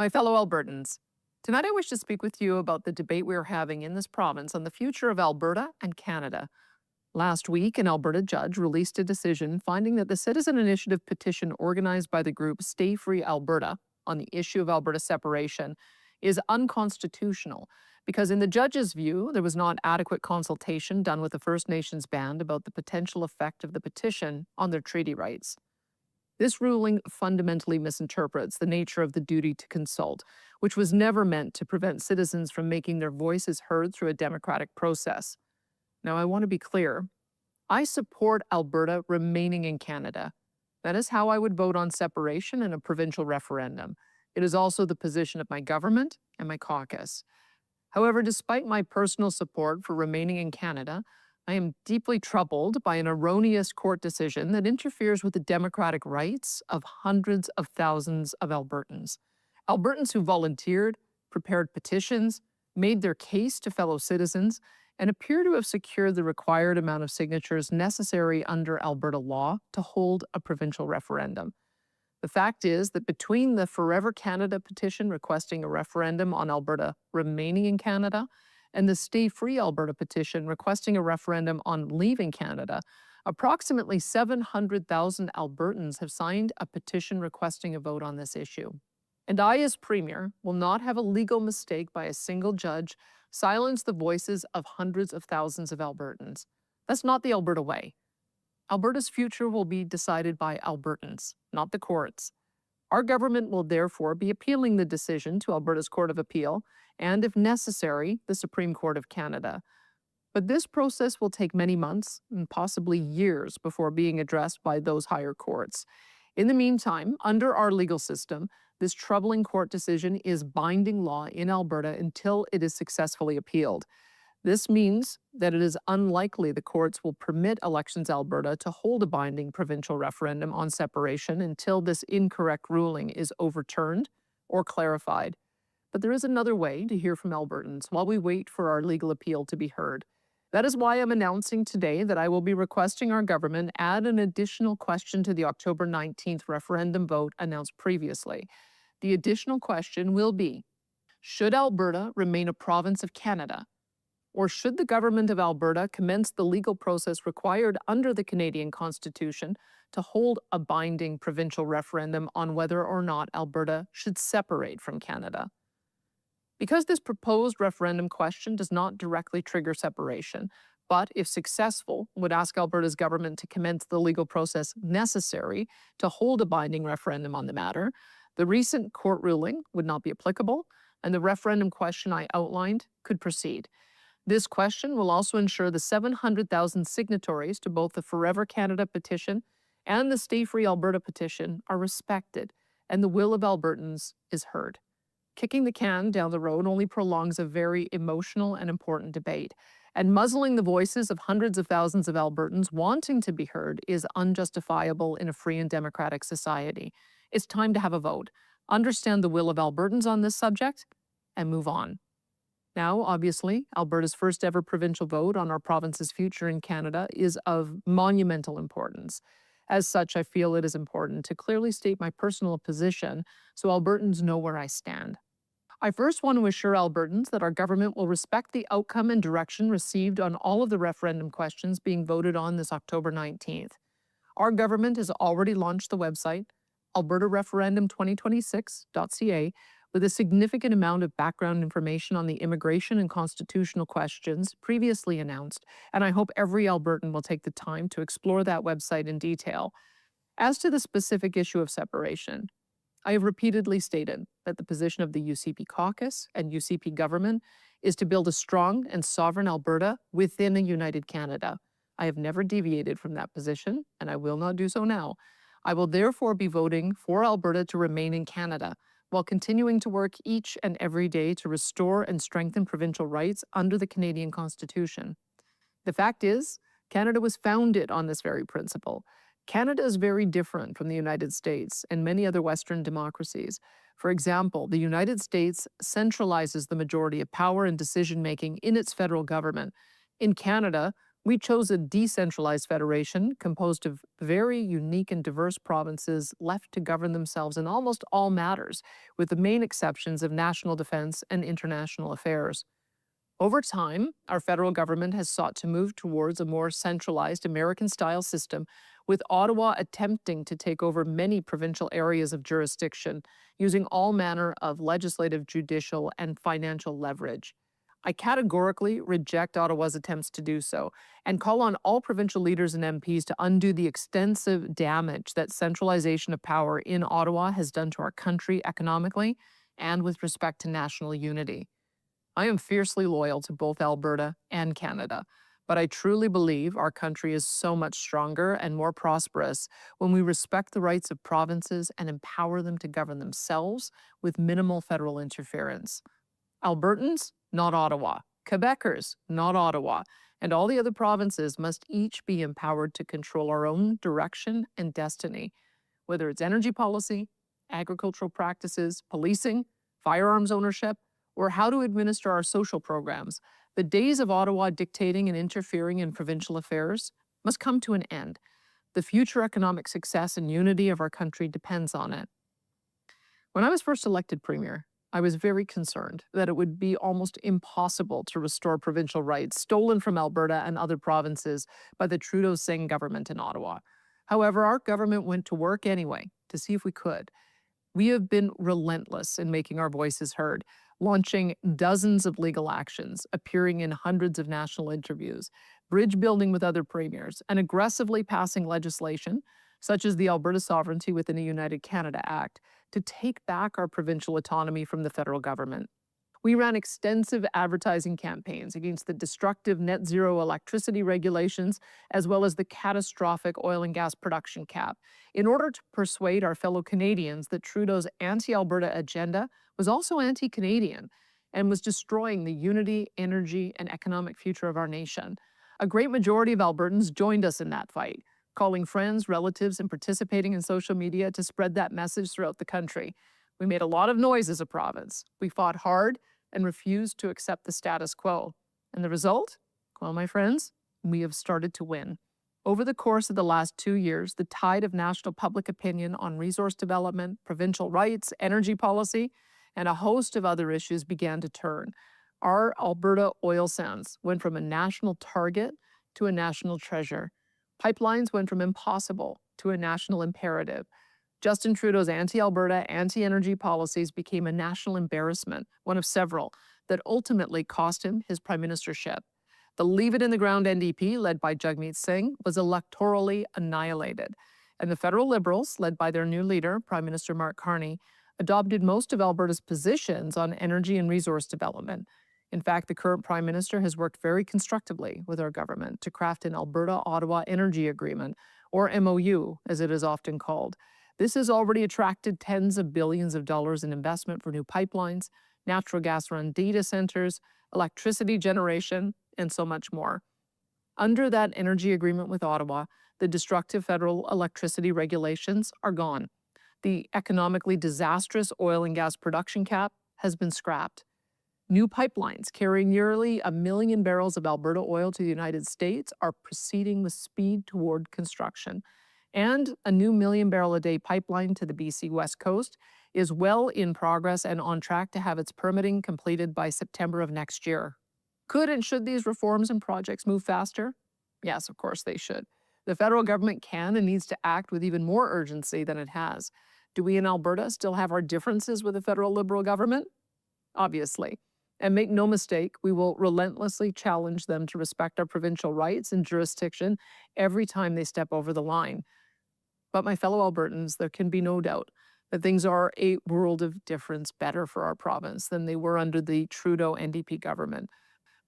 My fellow Albertans, tonight I wish to speak with you about the debate we are having in this province on the future of Alberta and Canada. Last week, an Alberta judge released a decision finding that the citizen initiative petition organized by the group Stay Free Alberta on the issue of Alberta separation is unconstitutional because, in the judge's view, there was not adequate consultation done with the First Nations band about the potential effect of the petition on their treaty rights. This ruling fundamentally misinterprets the nature of the duty to consult, which was never meant to prevent citizens from making their voices heard through a democratic process. Now, I want to be clear. I support Alberta remaining in Canada. That is how I would vote on separation in a provincial referendum. It is also the position of my government and my caucus. However, despite my personal support for remaining in Canada, I am deeply troubled by an erroneous court decision that interferes with the democratic rights of hundreds of thousands of Albertans. Albertans who volunteered, prepared petitions, made their case to fellow citizens, and appear to have secured the required amount of signatures necessary under Alberta law to hold a provincial referendum. The fact is that between the Forever Canada petition requesting a referendum on Alberta remaining in Canada and the Stay Free Alberta petition requesting a referendum on leaving Canada, approximately 700,000 Albertans have signed a petition requesting a vote on this issue. And I, as Premier, will not have a legal mistake by a single judge silence the voices of hundreds of thousands of Albertans. That's not the Alberta way. Alberta's future will be decided by Albertans, not the courts. Our government will therefore be appealing the decision to Alberta's Court of Appeal and, if necessary, the Supreme Court of Canada. But this process will take many months and possibly years before being addressed by those higher courts. In the meantime, under our legal system, this troubling court decision is binding law in Alberta until it is successfully appealed. This means that it is unlikely the courts will permit Elections Alberta to hold a binding provincial referendum on separation until this incorrect ruling is overturned or clarified. But there is another way to hear from Albertans while we wait for our legal appeal to be heard. That is why I'm announcing today that I will be requesting our government add an additional question to the October 19th referendum vote announced previously. The additional question will be, should Alberta remain a province of Canada? Or should the government of Alberta commence the legal process required under the Canadian Constitution to hold a binding provincial referendum on whether or not Alberta should separate from Canada? Because this proposed referendum question does not directly trigger separation, but if successful, would ask Alberta's government to commence the legal process necessary to hold a binding referendum on the matter, the recent court ruling would not be applicable, and the referendum question I outlined could proceed. This question will also ensure the 700,000 signatories to both the Forever Canada petition and the Stay Free Alberta petition are respected, and the will of Albertans is heard. Kicking the can down the road only prolongs a very emotional and important debate, and muzzling the voices of hundreds of thousands of Albertans wanting to be heard is unjustifiable in a free and democratic society. It's time to have a vote, understand the will of Albertans on this subject, and move on. Now, obviously, Alberta's first ever provincial vote on our province's future in Canada is of monumental importance. As such, I feel it is important to clearly state my personal position so Albertans know where I stand. I first want to assure Albertans that our government will respect the outcome and direction received on all of the referendum questions being voted on this October 19th. Our government has already launched the website, albertareferendum2026.ca, with a significant amount of background information on the immigration and constitutional questions previously announced, and I hope every Albertan will take the time to explore that website in detail. As to the specific issue of separation, I have repeatedly stated that the position of the UCP caucus and UCP government is to build a strong and sovereign Alberta within a united Canada. I have never deviated from that position, and I will not do so now. I will therefore be voting for Alberta to remain in Canada, while continuing to work each and every day to restore and strengthen provincial rights under the Canadian Constitution. The fact is, Canada was founded on this very principle. Canada is very different from the United States and many other Western democracies. For example, the United States centralizes the majority of power and decision-making in its federal government. In Canada, We chose a decentralized federation composed of very unique and diverse provinces left to govern themselves in almost all matters, with the main exceptions of national defense and international affairs. Over time, our federal government has sought to move towards a more centralized American style system, with Ottawa attempting to take over many provincial areas of jurisdiction, using all manner of legislative, judicial, and financial leverage. I categorically reject Ottawa's attempts to do so and call on all provincial leaders and MPs to undo the extensive damage that centralization of power in Ottawa has done to our country economically and with respect to national unity. I am fiercely loyal to both Alberta and Canada, but I truly believe our country is so much stronger and more prosperous when we respect the rights of provinces and empower them to govern themselves with minimal federal interference. Albertans, not Ottawa. Quebecers, not Ottawa. And all the other provinces must each be empowered to control our own direction and destiny, whether it's energy policy, agricultural practices, policing, firearms ownership, or how to administer our social programs. The days of Ottawa dictating and interfering in provincial affairs must come to an end. The future economic success and unity of our country depends on it. When I was first elected Premier, I was very concerned that it would be almost impossible to restore provincial rights stolen from Alberta and other provinces by the Trudeau-Singh government in Ottawa. However, our government went to work anyway to see if we could. We have been relentless in making our voices heard, launching dozens of legal actions, appearing in hundreds of national interviews, bridge building with other premiers, and aggressively passing legislation, such as the Alberta Sovereignty within a United Canada Act, to take back our provincial autonomy from the federal government. We ran extensive advertising campaigns against the destructive net zero electricity regulations, as well as the catastrophic oil and gas production cap, in order to persuade our fellow Canadians that Trudeau's anti-Alberta agenda was also anti-Canadian and was destroying the unity, energy, and economic future of our nation. A great majority of Albertans joined us in that fight, calling friends, relatives, and participating in social media to spread that message throughout the country. We made a lot of noise as a province. We fought hard and refused to accept the status quo. And the result? Well, my friends, we have started to win. Over the course of the last 2 years, the tide of national public opinion on resource development, provincial rights, energy policy, and a host of other issues began to turn. Our Alberta oil sands went from a national target to a national treasure. Pipelines went from impossible to a national imperative. Justin Trudeau's anti-Alberta, anti-energy policies became a national embarrassment, one of several, that ultimately cost him his prime ministership. The Leave It in the Ground NDP, led by Jagmeet Singh, was electorally annihilated. And the federal Liberals, led by their new leader, Prime Minister Mark Carney, adopted most of Alberta's positions on energy and resource development. In fact, the current Prime Minister has worked very constructively with our government to craft an Alberta-Ottawa Energy Agreement, or MOU, as it is often called. This has already attracted tens of billions of dollars in investment for new pipelines, natural gas-run data centers, electricity generation, and so much more. Under that energy agreement with Ottawa, the destructive federal electricity regulations are gone. The economically disastrous oil and gas production cap has been scrapped. New pipelines carrying nearly 1 million barrels of Alberta oil to the United States are proceeding with speed toward construction. And a new 1 million barrel a day pipeline to the BC West Coast is well in progress and on track to have its permitting completed by September of next year. Could and should these reforms and projects move faster? Yes, of course they should. The federal government can and needs to act with even more urgency than it has. Do we in Alberta still have our differences with the federal Liberal government? Obviously. And make no mistake, we will relentlessly challenge them to respect our provincial rights and jurisdiction every time they step over the line. But my fellow Albertans, there can be no doubt that things are a world of difference better for our province than they were under the Trudeau NDP government.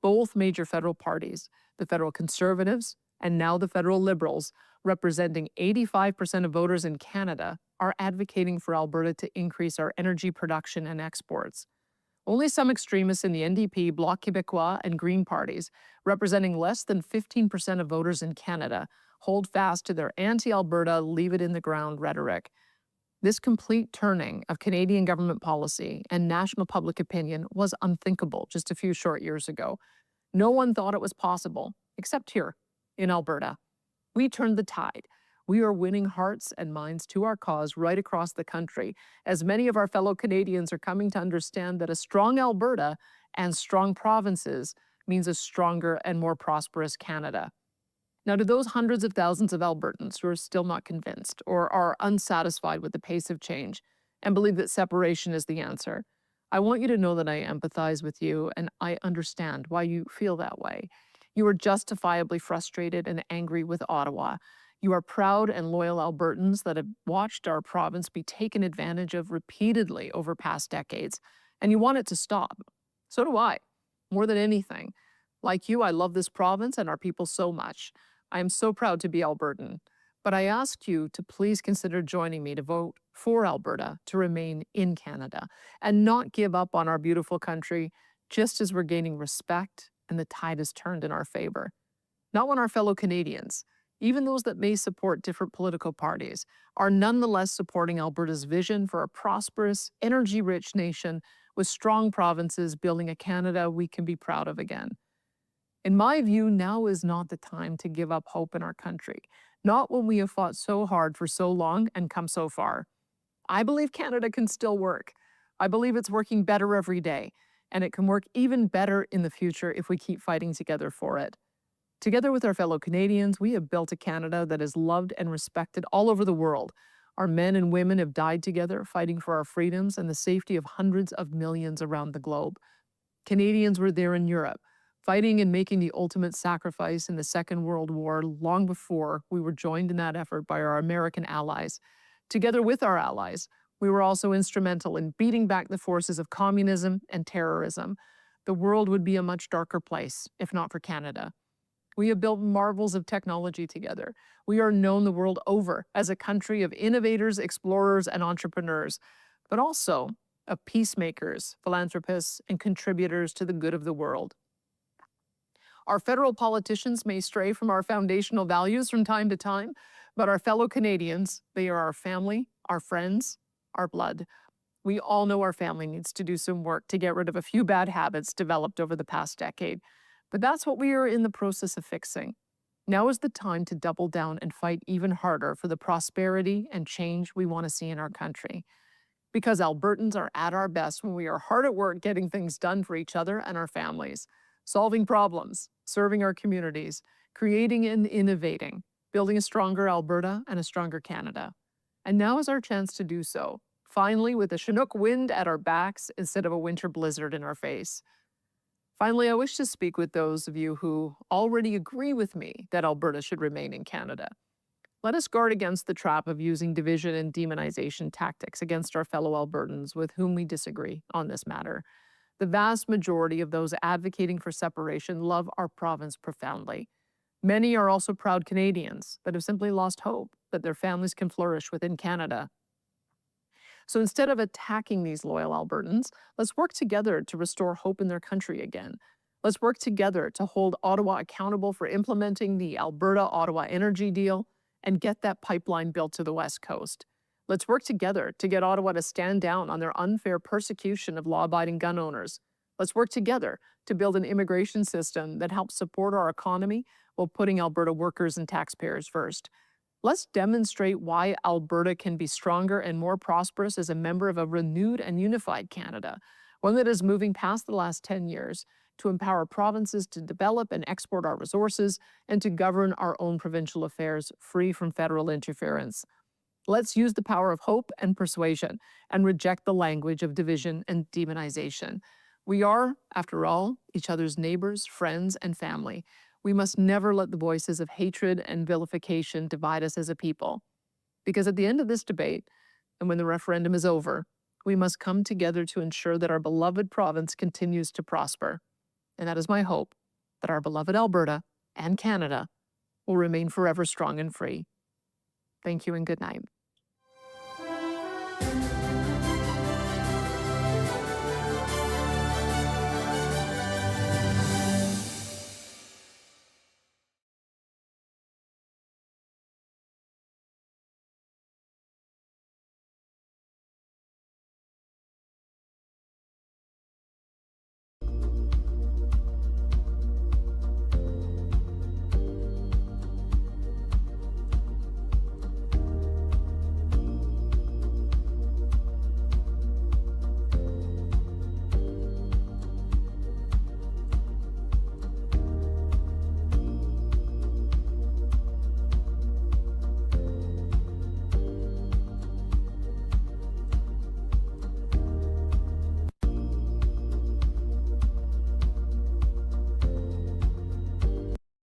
Both major federal parties, the federal Conservatives and now the federal Liberals, representing 85% of voters in Canada, are advocating for Alberta to increase our energy production and exports. Only some extremists in the NDP, Bloc Québécois, and Green parties, representing less than 15% of voters in Canada, hold fast to their anti-Alberta, leave-it-in-the-ground rhetoric. This complete turning of Canadian government policy and national public opinion was unthinkable just a few short years ago. No one thought it was possible, except here, in Alberta. We turned the tide. We are winning hearts and minds to our cause right across the country, as many of our fellow Canadians are coming to understand that a strong Alberta and strong provinces means a stronger and more prosperous Canada. Now, to those hundreds of thousands of Albertans who are still not convinced or are unsatisfied with the pace of change and believe that separation is the answer, I want you to know that I empathize with you and I understand why you feel that way. You are justifiably frustrated and angry with Ottawa. You are proud and loyal Albertans that have watched our province be taken advantage of repeatedly over past decades, and you want it to stop. So do I, more than anything. Like you, I love this province and our people so much. I am so proud to be Albertan. But I ask you to please consider joining me to vote for Alberta to remain in Canada and not give up on our beautiful country just as we're gaining respect and the tide has turned in our favor. Not when our fellow Canadians, even those that may support different political parties, are nonetheless supporting Alberta's vision for a prosperous, energy-rich nation with strong provinces building a Canada we can be proud of again. In my view, now is not the time to give up hope in our country, not when we have fought so hard for so long and come so far. I believe Canada can still work. I believe it's working better every day, and it can work even better in the future if we keep fighting together for it. Together with our fellow Canadians, we have built a Canada that is loved and respected all over the world. Our men and women have died together fighting for our freedoms and the safety of hundreds of millions around the globe. Canadians were there in Europe, fighting and making the ultimate sacrifice in the Second World War long before we were joined in that effort by our American allies. Together with our allies, we were also instrumental in beating back the forces of communism and terrorism. The world would be a much darker place if not for Canada. We have built marvels of technology together. We are known the world over as a country of innovators, explorers, and entrepreneurs, but also of peacemakers, philanthropists, and contributors to the good of the world. Our federal politicians may stray from our foundational values from time to time, but our fellow Canadians, they are our family, our friends, our blood. We all know our family needs to do some work to get rid of a few bad habits developed over the past decade. But that's what we are in the process of fixing. Now is the time to double down and fight even harder for the prosperity and change we want to see in our country. Because Albertans are at our best when we are hard at work getting things done for each other and our families, solving problems, serving our communities, creating and innovating, building a stronger Alberta and a stronger Canada. And now is our chance to do so, finally with a Chinook wind at our backs instead of a winter blizzard in our face. Finally, I wish to speak with those of you who already agree with me that Alberta should remain in Canada. Let us guard against the trap of using division and demonization tactics against our fellow Albertans with whom we disagree on this matter. The vast majority of those advocating for separation love our province profoundly. Many are also proud Canadians that have simply lost hope that their families can flourish within Canada. So instead of attacking these loyal Albertans, let's work together to restore hope in their country again. Let's work together to hold Ottawa accountable for implementing the Alberta-Ottawa energy deal and get that pipeline built to the West Coast. Let's work together to get Ottawa to stand down on their unfair persecution of law-abiding gun owners. Let's work together to build an immigration system that helps support our economy while putting Alberta workers and taxpayers first. Let's demonstrate why Alberta can be stronger and more prosperous as a member of a renewed and unified Canada, one that is moving past the last 10 years to empower provinces to develop and export our resources and to govern our own provincial affairs free from federal interference. Let's use the power of hope and persuasion and reject the language of division and demonization. We are, after all, each other's neighbors, friends, and family. We must never let the voices of hatred and vilification divide us as a people. Because at the end of this debate, and when the referendum is over, we must come together to ensure that our beloved province continues to prosper. And that is my hope, that our beloved Alberta and Canada will remain forever strong and free. Thank you and good night.